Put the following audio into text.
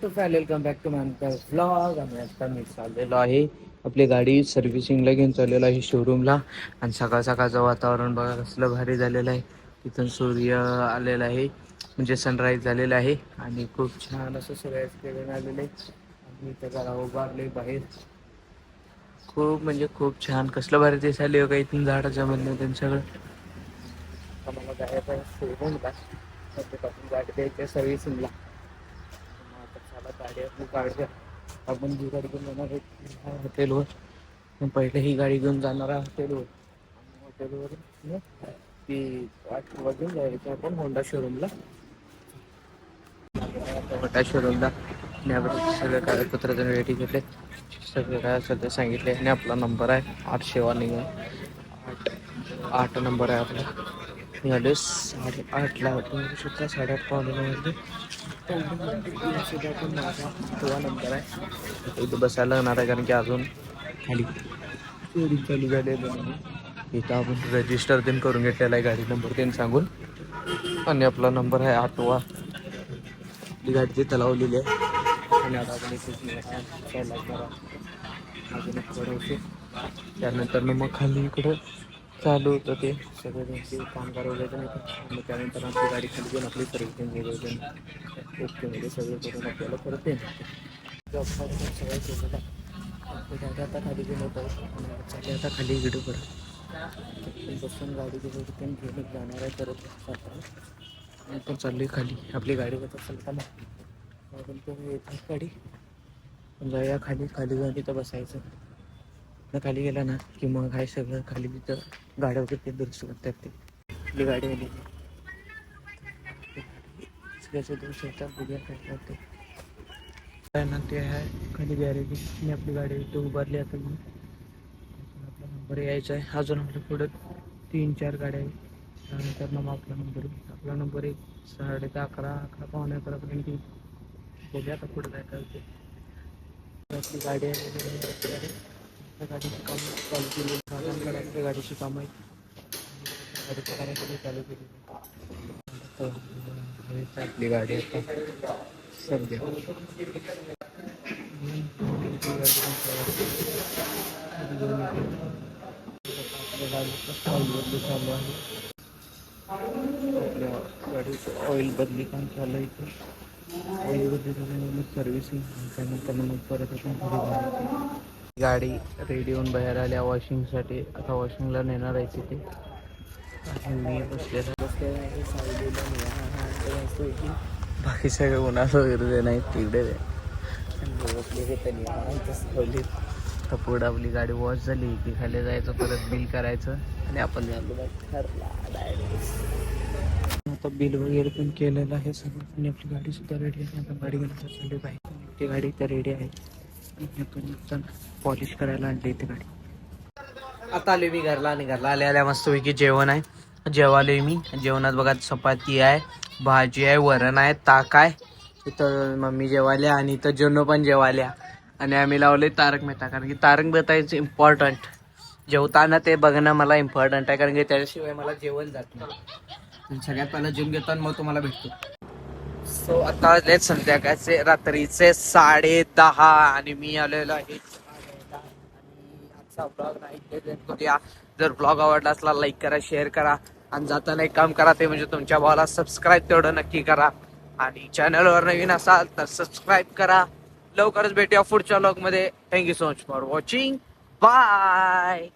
तो welcome back to my vlog. आणि आता मी चाललेलो आहे आपली गाडी सर्व्हिसिंगला घेऊन चाललेलो आहे शोरूमला. आणि सकाळ सकाळचं वातावरण बघा कसलं भारी झालेलं आहे. तिथून सूर्य आलेला आहे म्हणजे सनराईज झालेला आहे आणि खूप छान असं सगळं एक्सपिरियन्स आलेलं आहे. आणि इथं जरा उभारले बाहेर. खूप म्हणजे खूप छान कसलं भारी दिसायला का इथून झाडाच्या मधनं त्यांच्याकडं. मला जायचं आहे शोरूमला, सध्यापासून गाडी द्यायची आहे सर्व्हिसिंगला. चला गाडी आपली काढूया. आपण जी गाडी घेऊन जाणार आहे हॉटेलवर, पहिले ही गाडी घेऊन जाणार आहे हॉटेलवर. हॉटेलवर ती 8 वाजून जायचं आपण होंडा शोरूमला. होंडा शोरूमला सगळे कागदपत्र रेडी घेतले, सगळे काय असेल ते सांगितले. आणि आपला नंबर आहे 8 निघून 8 नंबर आहे आपला. निघाले 8:30ला आपण सुद्धा 8:30 पावणे पण माझा 8वा नंबर आहे. इथं बसायला लागणार आहे कारण की अजून खाली शोरूम चालू झालेलं नाही. इथं आपण रजिस्टर दिन करून घेतलेला आहे गाडी नंबर दिन सांगून. आणि आपला नंबर आहे 8वा. आपली गाडी तिथं लावलेली आहे. आणि आता आपण इथे अजून एक त्यानंतर मग खाली इकडं चालू होतं ते सगळे त्यांचे कामगार वगैरे नाही. मग त्यानंतर आपली गाडी खाली घेऊन आपली सर्व्हिसिंग वगैरे ओकेमध्ये सगळं करून आपल्याला परत येणार. सगळं केलेलं आपली गाडी आता खाली घेऊन होत आहे. आता खाली व्हिडिओ करत बसून गाडी घेऊन जाणार आहे परत. आपण चालली खाली आपली गाडी बघत चालताना येतात गाडी. जाऊया खाली जाऊन तिथं बसायचं. खाली गेला ना की मग काय सगळं खाली तिथं गाड्या वगैरे ते दुरुस्त करतात. ते आपली गाडी आली बघूया काय करते काय ना. ते आहे खाली गॅरेज आणि आपली गाडी इथं उभारली. आता मग आपला नंबर यायचा आहे. अजून आपल्या पुढं 3-4 गाड्या आहेत. त्यानंतर मग आपला नंबर 10:30 पावणे 11पर्यंत येईल. बघूया आता पुढं काय करते. आपली गाडी आहे गाडीची काम चालू केली. आपल्या गाडीची काम आहे. गाडीची चालू केली आपली गाडी आता सध्या चालू आहे. आपल्या गाडीचं ऑइल बदली काम चालू आहे. इथं ऑइल बदली झाल्यानंतर सर्व्हिसिंग त्यानंतर मग परत आपण गाडी रेडी होऊन बाहेर आल्या वॉशिंगसाठी. आता वॉशिंगला नेणार आहे तिथे. मी बसलेला बाकी सगळे उन्हास वगैरे नाही तिकडे बसले. तर पुढं आपली गाडी वॉश झाली की खाली जायचं, परत बिल करायचं आणि आपण आता बिल वगैरे पण केलेलं आहे सगळं. आणि आपली गाडी सुद्धा रेडी आहे. आता गाडी घेऊन चालली पाहिजे. ती गाडी तर रेडी आहे. पॉलिश करायला आणली इथे गाडी. आता आले मी घरला. आणि घरला आल्या मस्तपैकी जेवण आहे. जेवालोय मी. जेवणात बघा चपाती आहे, भाजी आहे, वरण आहे, ताक आहे. इथं मम्मी जेवाल्या आणि इथं जन्नू पण जेवाल्या. आणि आम्ही लावले तारक मेहता कारण की तारक मेहता इज इम्पॉर्टंट. जेवताना ते बघणं मला इम्पॉर्टंट आहे कारण की त्याच्याशिवाय मला जेवण जात नाही. सगळ्यात पहिला जेवण घेतो आणि मग तुम्हाला भेटतो. सो आता वाजले संध्याकाळचे रात्रीचे 10:30 आणि मी आलेलो आहे. आजचा ब्लॉग नाही. जर ब्लॉग आवडला असला लाईक करा, शेअर करा आणि जाताना एक काम करा ते म्हणजे तुमच्या भावाला सबस्क्राईब तेवढं नक्की करा. आणि चॅनलवर नवीन असाल तर सबस्क्राईब करा. लवकरच भेटूया पुढच्या ब्लॉग मध्ये. Thank you so much for watching. Bye.